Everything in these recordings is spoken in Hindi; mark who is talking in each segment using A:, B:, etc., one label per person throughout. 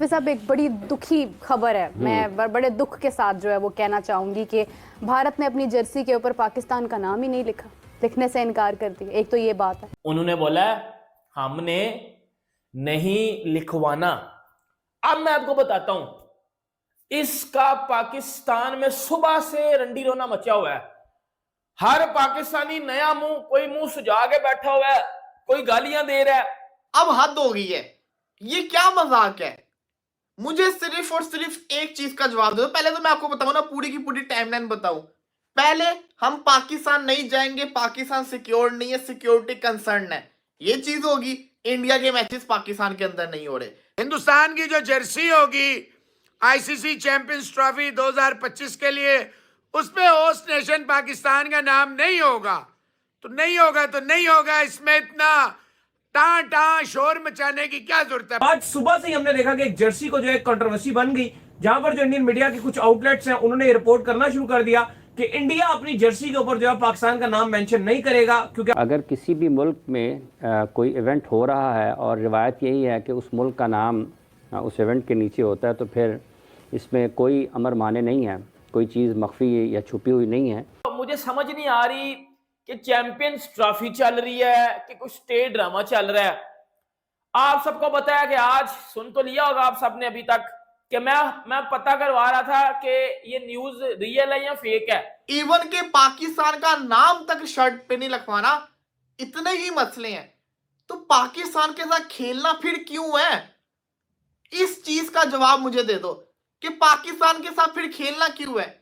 A: साहब एक बड़ी दुखी खबर है। मैं बड़े दुख के साथ जो है वो कहना चाहूंगी कि भारत ने अपनी जर्सी के ऊपर पाकिस्तान का नाम ही नहीं लिखा, लिखने से इनकार कर दिया। एक तो ये बात है।
B: उन्होंने बोला हमने नहीं लिखवाना। अब मैं आपको बताता हूं, इसका पाकिस्तान में सुबह से रंडी रोना मचा हुआ है। हर पाकिस्तानी नया मुंह, कोई मुंह सुझा के बैठा हुआ है, कोई गालियां दे रहा है।
C: अब हद हो गई है, ये क्या मजाक है। मुझे सिर्फ और सिर्फ एक चीज का जवाब दो। पहले तो मैं आपको बताऊं ना, पूरी की पूरी टाइमलाइन बताऊं। पहले हम पाकिस्तान नहीं जाएंगे, पाकिस्तान सिक्योर नहीं है, सिक्योरिटी कंसर्न है, ये चीज होगी। इंडिया के मैचेस पाकिस्तान के अंदर नहीं हो रहे।
D: हिंदुस्तान की जो जर्सी होगी आईसीसी चैंपियंस ट्रॉफी 2025 के लिए, उसमें होस्ट नेशन पाकिस्तान का नाम नहीं होगा तो नहीं होगा तो नहीं होगा। इसमें इतना टां शोर मचाने की क्या जरूरत है।
E: आज सुबह से ही हमने देखा कि एक जर्सी को जो एक कंट्रोवर्सी बन गई, जहां पर जो इंडियन मीडिया के कुछ आउटलेट्स हैं उन्होंने रिपोर्ट करना शुरू कर दिया कि इंडिया अपनी जर्सी के ऊपर जो है पाकिस्तान का नाम मेंशन नहीं करेगा। क्योंकि
F: अगर किसी भी मुल्क में कोई इवेंट हो रहा है और रिवायत यही है कि उस मुल्क का नाम उस इवेंट के नीचे होता है, तो फिर इसमें कोई अमर माने नहीं है, कोई चीज़ मख्फी या छुपी हुई नहीं है।
B: मुझे समझ नहीं आ रही कि चैंपियंस ट्रॉफी चल रही है कि कुछ स्टेट ड्रामा चल रहा है। आप सबको बताया कि आज सुन तो लिया होगा आप सबने अभी तक कि मैं पता करवा रहा था कि ये न्यूज रियल है या फेक है।
C: इवन के पाकिस्तान का नाम तक शर्ट पे नहीं लिखवाना, इतने ही मसले हैं। तो पाकिस्तान के साथ खेलना फिर क्यों है? इस चीज का जवाब मुझे दे दो कि पाकिस्तान के साथ फिर खेलना क्यों है।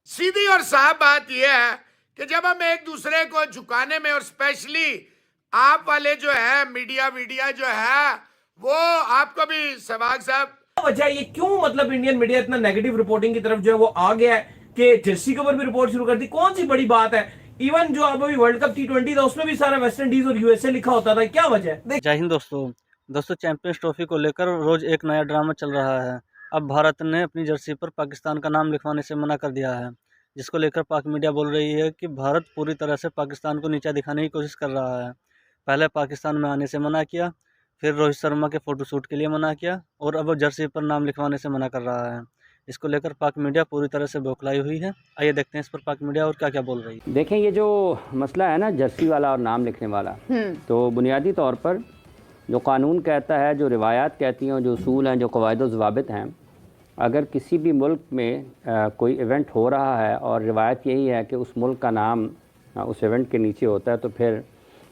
D: सीधी और साफ बात यह है कि जब हम एक दूसरे को झुकाने में, और स्पेशली आप वाले जो है मीडिया जो है, वो आपको भी सहवाग साहब
E: वजह ये क्यों, मतलब इंडियन मीडिया इतना नेगेटिव रिपोर्टिंग की तरफ जो है वो आ गया है कि जर्सी के ऊपर भी रिपोर्ट शुरू कर दी। कौन सी बड़ी बात है? इवन जो अब अभी वर्ल्ड कप T20 था उसमें भी सारा वेस्ट इंडीज और यूएसए लिखा होता था। क्या वजह है?
G: जय हिंद दोस्तों चैंपियंस ट्रॉफी को लेकर रोज एक नया ड्रामा चल रहा है। अब भारत ने अपनी जर्सी पर पाकिस्तान का नाम लिखवाने से मना कर दिया है, जिसको लेकर पाक मीडिया बोल रही है कि भारत पूरी तरह से पाकिस्तान को नीचा दिखाने की कोशिश कर रहा है। पहले पाकिस्तान में आने से मना किया, फिर रोहित शर्मा के फोटोशूट के लिए मना किया, और अब जर्सी पर नाम लिखवाने से मना कर रहा है। इसको लेकर पाक मीडिया पूरी तरह से बौखलाई हुई है। आइए देखते हैं इस पर पाक मीडिया और क्या क्या बोल रही है।
F: देखें, ये जो मसला है ना जर्सी वाला और नाम लिखने वाला, तो बुनियादी तौर पर जो कानून कहता है, जो रिवायात कहती हैं, जो उसूल हैं, जो कवायद व ज़वाबित हैं, अगर किसी भी मुल्क में कोई इवेंट हो रहा है और रिवायत यही है कि उस मुल्क का नाम उस इवेंट के नीचे होता है, तो फिर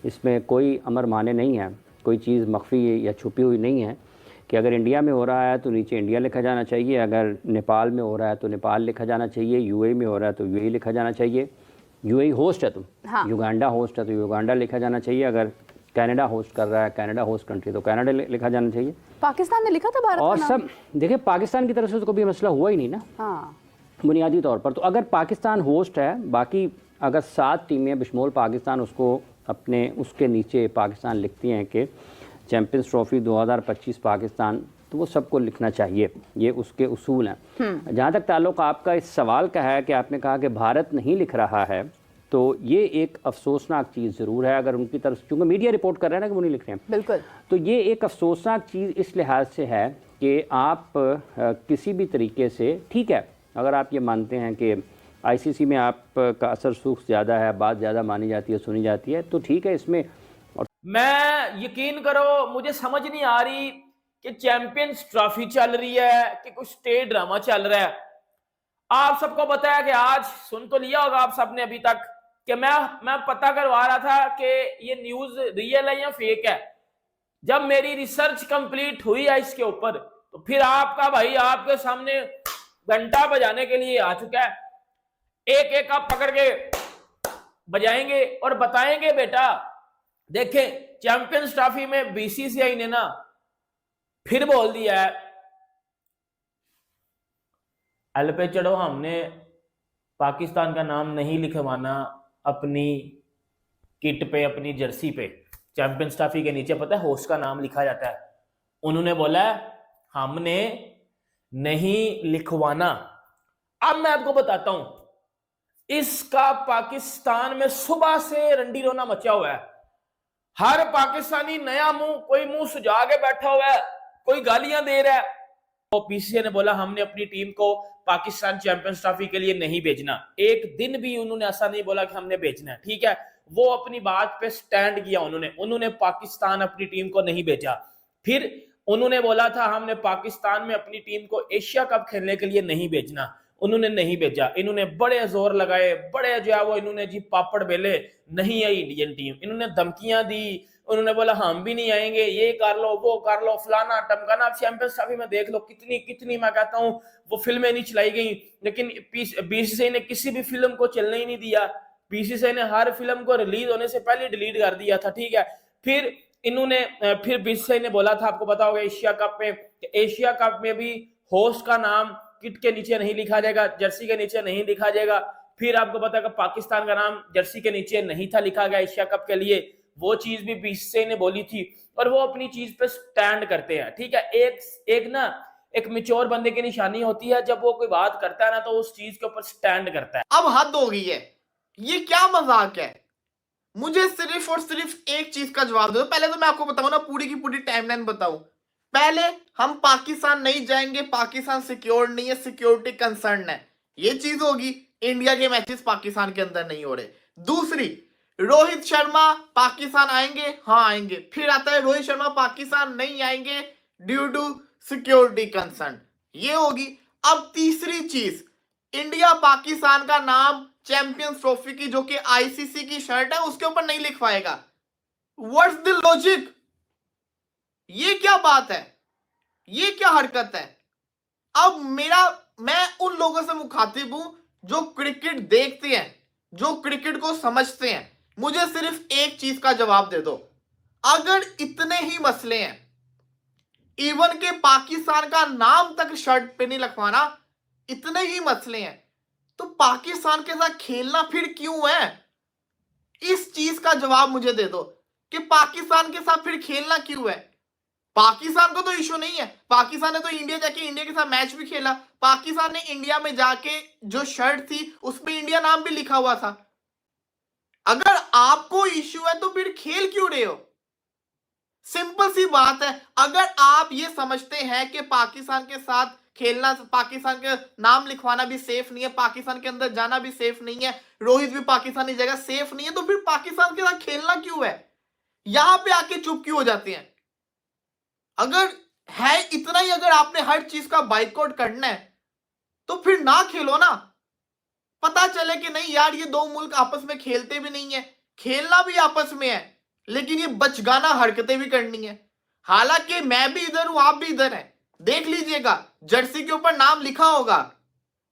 F: इसमें कोई अमर माने नहीं है, कोई चीज़ मख्फी या छुपी हुई नहीं है कि अगर इंडिया में हो रहा है तो नीचे इंडिया लिखा जाना चाहिए, अगर नेपाल में हो रहा है तो नेपाल लिखा जाना चाहिए, यूएई में हो रहा है तो यूएई लिखा जाना चाहिए। यूएई होस्ट है तो युगांडा होस्ट है तो युगांडा लिखा जाना चाहिए, अगर कनाडा होस्ट कर रहा है, कनाडा होस्ट कंट्री, तो कनाडा लिखा जाना चाहिए।
A: पाकिस्तान ने लिखा था भारत
F: और
A: का
F: सब देखिए, पाकिस्तान की तरफ से तो कभी मसला हुआ ही नहीं ना।
A: हाँ,
F: बुनियादी तौर पर तो अगर पाकिस्तान होस्ट है, बाकी अगर 7 टीमें बिशमोल पाकिस्तान उसको अपने उसके नीचे पाकिस्तान लिखती हैं कि चैंपियंस ट्रॉफी 2025 पाकिस्तान, तो वो सबको लिखना चाहिए, ये उसके उसूल हैं। जहाँ तक ताल्लुक़ आपका इस सवाल का है कि आपने कहा कि भारत नहीं लिख रहा है, तो ये एक अफसोसनाक चीज़ ज़रूर है। अगर उनकी तरफ, क्योंकि मीडिया रिपोर्ट कर रहे हैं ना कि वो नहीं लिख रहे हैं,
A: बिल्कुल, तो
F: ये एक अफसोसनाक चीज़ इस लिहाज से है कि आप किसी भी तरीके से, ठीक है, अगर आप ये मानते हैं कि आईसीसी में आपका असर सूख ज़्यादा है, बात ज़्यादा मानी जाती है, सुनी जाती है, तो ठीक है इसमें। और
B: मैं यकीन करो, मुझे समझ नहीं आ रही कि चैंपियंस ट्रॉफी चल रही है कि कुछ स्टेट ड्रामा चल रहा है। आप सबको बताया कि आज सुन तो लिया होगा आप सबने अभी तक कि मैं पता करवा रहा था कि ये न्यूज रियल है या फेक है। जब मेरी रिसर्च कंप्लीट हुई है इसके ऊपर, तो फिर आपका भाई आपके सामने घंटा बजाने के लिए आ चुका है। एक एक आप पकड़ के बजाएंगे और बताएंगे बेटा देखें, चैंपियंस ट्रॉफी में बीसीसीआई ने ना फिर बोल दिया है, एल पे चढ़ो, हमने पाकिस्तान का नाम नहीं लिखवाना अपनी किट पे, अपनी जर्सी पे। चैंपियंस ट्रॉफी के नीचे पता है होस्ट का नाम लिखा जाता है। उन्होंने बोला हमने नहीं लिखवाना। अब मैं आपको बताता हूं, इसका पाकिस्तान में सुबह से रंडी रोना मचा हुआ है। हर पाकिस्तानी नया मुंह, कोई मुंह सुझा के बैठा हुआ है, कोई गालियां दे रहा है। पीसीसीआई ने बोला हमने अपनी टीम को पाकिस्तान चैंपियंस ट्रॉफी के लिए नहीं भेजना। एक दिन भी उन्होंने ऐसा नहीं बोला कि हमने भेजना है, ठीक है। वो अपनी बात पे स्टैंड किया, उन्होंने पाकिस्तान अपनी टीम को नहीं भेजा। फिर उन्होंने बोला था हमने पाकिस्तान में अपनी टीम को एशिया कप खेलने के लिए नहीं भेजना, उन्होंने नहीं भेजा। इन्होंने बड़े जोर लगाए, बड़े जो है वो इन्होंने जी पापड़ बेले, नहीं आई इंडियन टीम। इन्होंने धमकियां दी, उन्होंने बोला हम भी नहीं आएंगे, ये कर लो वो कर लो, फलाना टमकाना। आप चैंपियंस ट्रॉफी में देख लो कितनी कितनी मैं कहता हूं वो फिल्में नहीं चलाई गई, लेकिन बीसीसीआई ने किसी भी फिल्म को चलने ही नहीं दिया। बीसीसीआई ने हर फिल्म को रिलीज होने से पहले डिलीट कर दिया था, ठीक है। फिर बीसीसीआई ने बोला था, आपको पता होगा एशिया कप में, एशिया कप में भी होस्ट का नाम किट के नीचे नहीं लिखा जाएगा, जर्सी के नीचे नहीं लिखा जाएगा। फिर आपको पता है कि पाकिस्तान का नाम जर्सी के नीचे नहीं था लिखा गया एशिया कप के लिए, वो चीज भी बीसीसीआई ने बोली थी। और वो अपनी चीज पे स्टैंड करते हैं, ठीक है। एक मैच्योर बंदे की निशानी होती है, जब वो कोई बात करता है ना तो उस चीज के ऊपर स्टैंड करता है।
C: अब हद हो गई है, ये क्या मजाक है। मुझे सिर्फ और सिर्फ एक चीज का जवाब दो। पहले तो मैं आपको बताऊं ना, पूरी की पूरी टाइमलाइन बताऊं। पहले हम पाकिस्तान नहीं जाएंगे, पाकिस्तान सिक्योर नहीं है, सिक्योरिटी कंसर्न है, ये चीज होगी। इंडिया के मैचेस पाकिस्तान के अंदर नहीं हो रहे। दूसरी, रोहित शर्मा पाकिस्तान आएंगे, हाँ आएंगे। फिर आता है रोहित शर्मा पाकिस्तान नहीं आएंगे ड्यू टू सिक्योरिटी कंसर्न, ये होगी। अब तीसरी चीज, इंडिया पाकिस्तान का नाम चैंपियंस ट्रॉफी की जो कि आईसीसी की शर्ट है उसके ऊपर नहीं लिखवाएगा। What's the logic? ये क्या बात है, ये क्या हरकत है। अब मैं उन लोगों से मुखातिब हूं जो क्रिकेट देखते हैं, जो क्रिकेट को समझते हैं। मुझे सिर्फ एक चीज का जवाब दे दो। अगर इतने ही मसले हैं, इवन के पाकिस्तान का नाम तक शर्ट पे नहीं लिखवाना, इतने ही मसले हैं, तो पाकिस्तान के साथ खेलना फिर क्यों है? इस चीज का जवाब मुझे दे दो कि पाकिस्तान के साथ फिर खेलना क्यों है। पाकिस्तान को तो इशू नहीं है, पाकिस्तान ने तो इंडिया जाके इंडिया के साथ मैच भी खेला। पाकिस्तान ने इंडिया में जाके जो शर्ट थी उसमें इंडिया नाम भी लिखा हुआ था। अगर आपको इशू है तो फिर खेल क्यों रहे हो? सिंपल सी बात है। अगर आप ये समझते हैं कि पाकिस्तान के साथ खेलना, पाकिस्तान के नाम लिखवाना भी सेफ नहीं है, पाकिस्तान के अंदर जाना भी सेफ नहीं है, रोहित भी पाकिस्तानी जगह सेफ नहीं है, तो फिर पाकिस्तान के साथ खेलना क्यों है? यहां पे आके चुप क्यों हो जाते हैं? अगर है इतना ही, अगर आपने हर चीज का बाइकआउट करना है तो फिर ना खेलो ना। पता चले कि नहीं यार ये दो मुल्क आपस में खेलते भी नहीं है, खेलना भी आपस में है, लेकिन ये बचगाना हरकतें भी करनी है। हालांकि मैं भी इधर हूं, आप भी इधर हैं। देख लीजिएगा, जर्सी के ऊपर नाम लिखा होगा,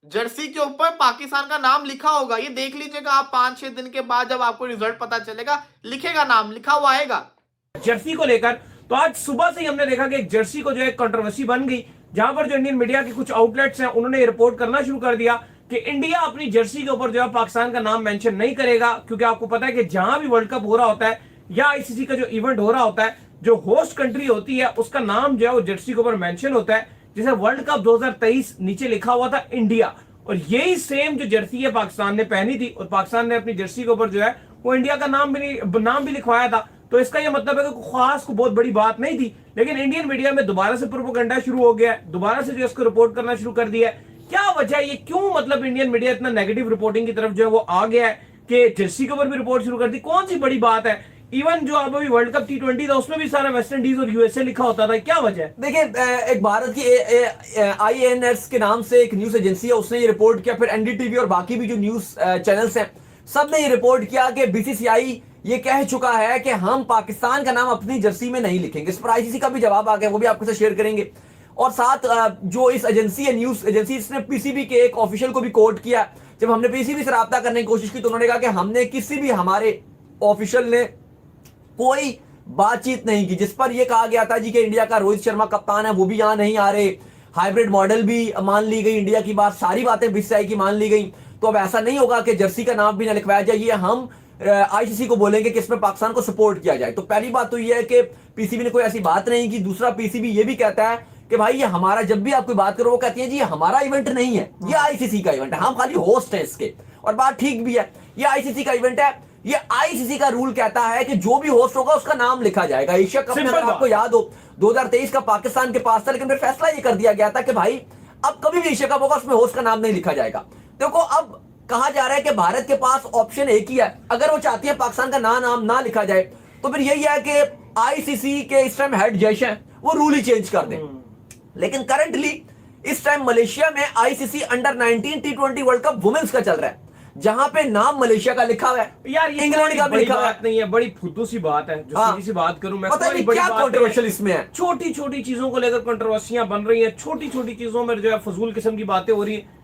C: जर्सी के ऊपर पाकिस्तान का नाम लिखा होगा। ये देख लीजिएगा आप 5-6 दिन के बाद जब आपको रिजल्ट पता चलेगा, लिखेगा नाम, लिखा हुआ आएगा।
E: जर्सी को लेकर तो आज सुबह से ही हमने देखा कि एक जर्सी को जो है कंट्रोवर्सी बन गई, जहां पर जो इंडियन मीडिया के कुछ आउटलेट्स हैं उन्होंने रिपोर्ट करना शुरू कर दिया कि इंडिया अपनी जर्सी के ऊपर जो है पाकिस्तान का नाम मेंशन नहीं करेगा, क्योंकि आपको पता है कि जहां भी वर्ल्ड कप हो रहा होता है या आईसीसी का जो इवेंट हो रहा होता है, जो होस्ट कंट्री होती है उसका नाम जो है वो जर्सी के ऊपर मेंशन होता है। जैसे वर्ल्ड कप 2023 नीचे लिखा हुआ था इंडिया, और यही सेम जो जर्सी है पाकिस्तान ने पहनी थी, और पाकिस्तान ने अपनी जर्सी के ऊपर जो है वो इंडिया का नाम भी लिखवाया था। तो इसका यह मतलब है कि खास को बहुत बड़ी बात नहीं थी, लेकिन इंडियन मीडिया में दोबारा से प्रोपेगेंडा शुरू हो गया है, दोबारा से जो इसको रिपोर्ट करना शुरू कर दिया है। क्या वजह है, ये क्यों मतलब इंडियन मीडिया इतना नेगेटिव रिपोर्टिंग की तरफ जो है वो आ गया है कि जर्सी के ऊपर भी रिपोर्ट शुरू कर दी? कौन सी बड़ी बात है? इवन जो अब अभी वर्ल्ड कप T20 था उसमें भी सारा वेस्ट इंडीज और यूएसए लिखा होता था, क्या वजह है?
H: देखिए, एक भारत की IANS के नाम से एक न्यूज एजेंसी है, उसने ये रिपोर्ट किया। फिर NDTV और बाकी भी जो न्यूज चैनल्स हैं सब ने ये रिपोर्ट किया कि BCCI ये कह चुका है कि हम पाकिस्तान का नाम अपनी जर्सी में नहीं लिखेंगे। इस पर ICC का भी जवाब आ गया, वो भी आपके साथ शेयर करेंगे। और साथ जो इस एजेंसी है, न्यूज एजेंसी, इसने PCB के एक ऑफिशियल को भी कोट किया। जब हमने PCB से राब्ता करने की कोशिश की तो उन्होंने कहा कि हमने किसी भी हमारे ऑफिशियल ने कोई बातचीत नहीं की, जिस पर यह कहा गया था जी कि इंडिया का रोहित शर्मा कप्तान है, वो भी यहां नहीं आ रहे, हाइब्रिड मॉडल भी मान ली गई, इंडिया की बात, सारी बातें BCCI की मान ली गई। तो अब ऐसा नहीं होगा कि जर्सी का नाम भी ना लिखवाया जाए, ये हम ICC को बोलेंगे कि इसमें पाकिस्तान को सपोर्ट किया जाए। तो पहली बात तो यह है कि PCB ने कोई ऐसी बात नहीं की। दूसरा, PCB ये भी कहता है कि भाई ये हमारा, जब भी आप कोई बात करो वो कहती है जी ये हमारा इवेंट नहीं है, ये ICC का इवेंट है, हम खाली होस्ट है इसके। और बात ठीक भी है, ये ICC का इवेंट है, ये ICC का रूल कहता है कि जो भी होस्ट होगा उसका नाम लिखा जाएगा। एशिया कप में अगर आपको याद हो 2023 का पाकिस्तान के पास था, लेकिन फिर फैसला ये कर दिया गया था कि भाई अब कभी भी एशिया कप होगा उसमें होस्ट का नाम नहीं लिखा जाएगा। देखो अब कहा जा रहा है कि भारत के पास ऑप्शन एक ही है, अगर वो चाहती है पाकिस्तान का नाम ना लिखा जाए तो फिर यही है कि आईसीसी के इस टाइम हेड जज हैं वो रूल ही चेंज कर दें। लेकिन करंटली इस टाइम मलेशिया में ICC under 19 T20 world cup women's का चल रहा है, जहां पे नाम मलेशिया का लिखा हुआ है,
E: यार ये
H: इंग्लैंड का भी
E: बड़ी
H: लिखा हुआ
E: बात
H: है।
E: नहीं है, बड़ी फुद्दू सी बात है। जो
H: हाँ।
E: सीधी सी बात करूं मैं,
H: पता
E: कोई
H: नहीं
E: बड़ी
H: क्या
E: बात
H: कंट्रोवर्शियल
E: नहीं है।
H: इसमें है।
E: छोटी छोटी चीजों को लेकर कंट्रोवर्सियां बन रही है, छोटी छोटी चीजों में जो है फजूल किस्म की बातें हो रही है।